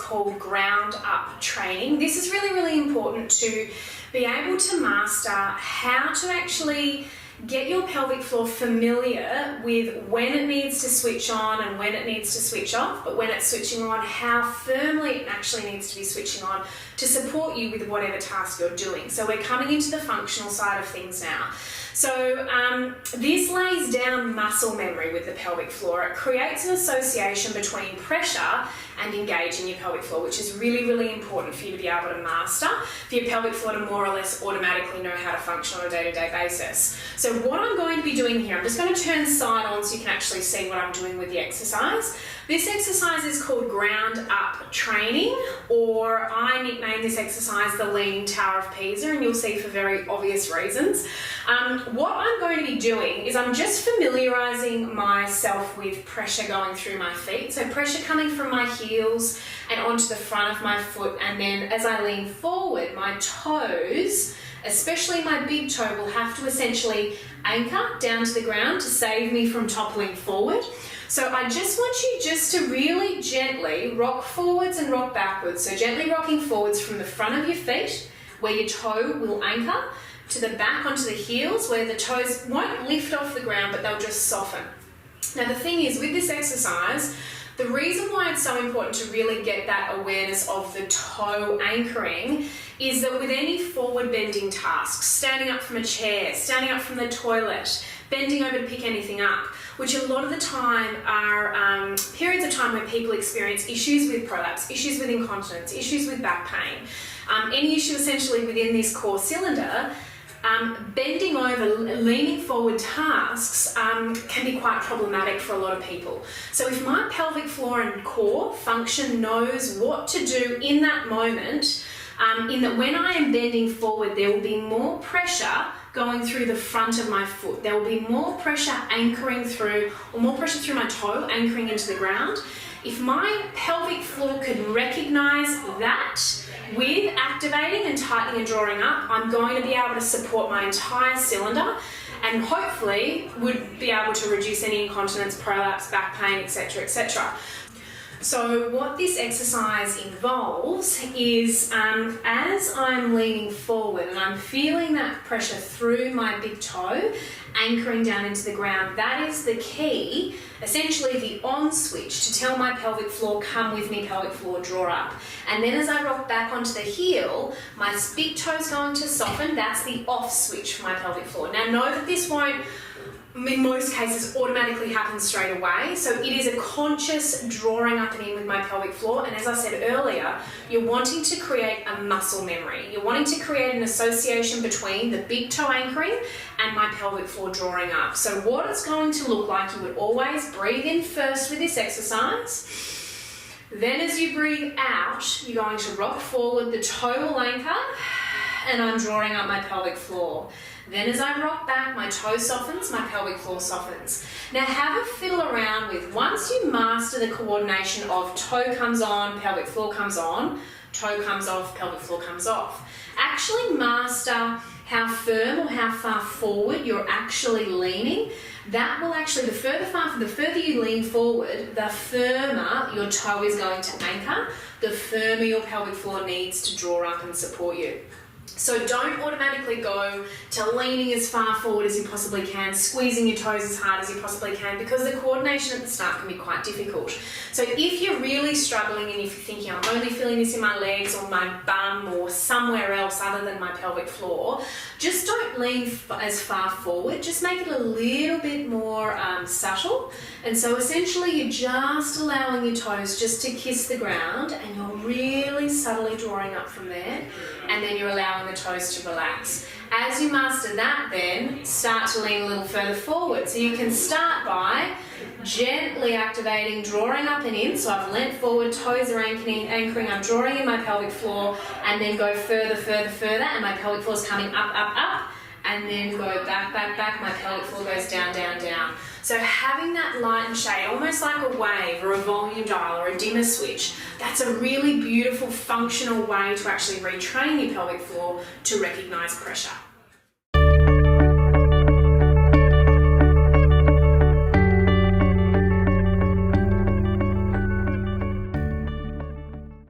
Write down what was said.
called ground up training. This is really, really important to be able to master how to actually get your pelvic floor familiar with when it needs to switch on and when it needs to switch off, but when it's switching on, how firmly it actually needs to be switching on to support you with whatever task you're doing. So we're coming into the functional side of things now. So this lays down muscle memory with the pelvic floor. It creates an association between pressure and engaging your pelvic floor, which is really, really important for you to be able to master, for your pelvic floor to more or less automatically know how to function on a day-to-day basis. So what I'm going to be doing here, I'm just going to turn side on so you can actually see what I'm doing with the exercise. This exercise is called ground up training, or I nickname this exercise the Leaning Tower of Pisa, and you'll see for very obvious reasons. What I'm going to be doing is I'm just familiarising myself with pressure going through my feet. So pressure coming from my heels and onto the front of my foot, and then as I lean forward, my toes, especially my big toe, will have to essentially anchor down to the ground to save me from toppling forward. So I just want you just to really gently rock forwards and rock backwards. So gently rocking forwards from the front of your feet, where your toe will anchor, to the back onto the heels, where the toes won't lift off the ground, but they'll just soften. Now the thing is, with this exercise, the reason why it's so important to really get that awareness of the toe anchoring is that with any forward bending tasks, standing up from a chair, standing up from the toilet, bending over to pick anything up, which a lot of the time are periods of time where people experience issues with prolapse, issues with incontinence, issues with back pain, any issue essentially within this core cylinder, bending over, leaning forward tasks can be quite problematic for a lot of people. So if my pelvic floor and core function knows what to do in that moment, in that when I am bending forward, there will be more pressure going through the front of my foot. There will be more pressure anchoring through, or more pressure through my toe anchoring into the ground. If my pelvic floor can recognize that with activating and tightening and drawing up, I'm going to be able to support my entire cylinder and hopefully would be able to reduce any incontinence, prolapse, back pain, etc., etc. So what this exercise involves is as I'm leaning forward and I'm feeling that pressure through my big toe, anchoring down into the ground, that is the key, essentially the on switch to tell my pelvic floor, come with me, pelvic floor, draw up. And then as I rock back onto the heel, my big toe's going to soften. That's the off switch for my pelvic floor. Now know that this won't, in most cases, automatically happen straight away. So it is a conscious drawing up and in with my pelvic floor. And as I said earlier, you're wanting to create a muscle memory. You're wanting to create an association between the big toe anchoring and my pelvic floor drawing up. So what it's going to look like, you would always breathe in first with this exercise. Then as you breathe out, you're going to rock forward, the toe will anchor, and I'm drawing up my pelvic floor. Then as I rock back, my toe softens, my pelvic floor softens. Now have a fiddle around with, once you master the coordination of toe comes on, pelvic floor comes on, toe comes off, pelvic floor comes off. Actually master how firm or how far forward you're actually leaning. That will actually, the further you lean forward, the firmer your toe is going to anchor, the firmer your pelvic floor needs to draw up and support you. So don't automatically go to leaning as far forward as you possibly can, squeezing your toes as hard as you possibly can, because the coordination at the start can be quite difficult. So if you're really struggling and if you're thinking, I'm only feeling this in my legs or my bum or somewhere else other than my pelvic floor, just don't lean as far forward. Just make it a little bit more subtle. And so essentially you're just allowing your toes just to kiss the ground, and you're really subtly drawing up from there, and then you're allowing the toes to relax. As you master that, then start to lean a little further forward. So you can start by gently activating, drawing up and in. So I've leant forward, toes are anchoring, I'm drawing in my pelvic floor, and then go further, and my pelvic floor is coming up, and then go back, my pelvic floor goes down. So having that light and shade, almost like a wave or a volume dial or a dimmer switch, that's a really beautiful functional way to actually retrain your pelvic floor to recognise pressure.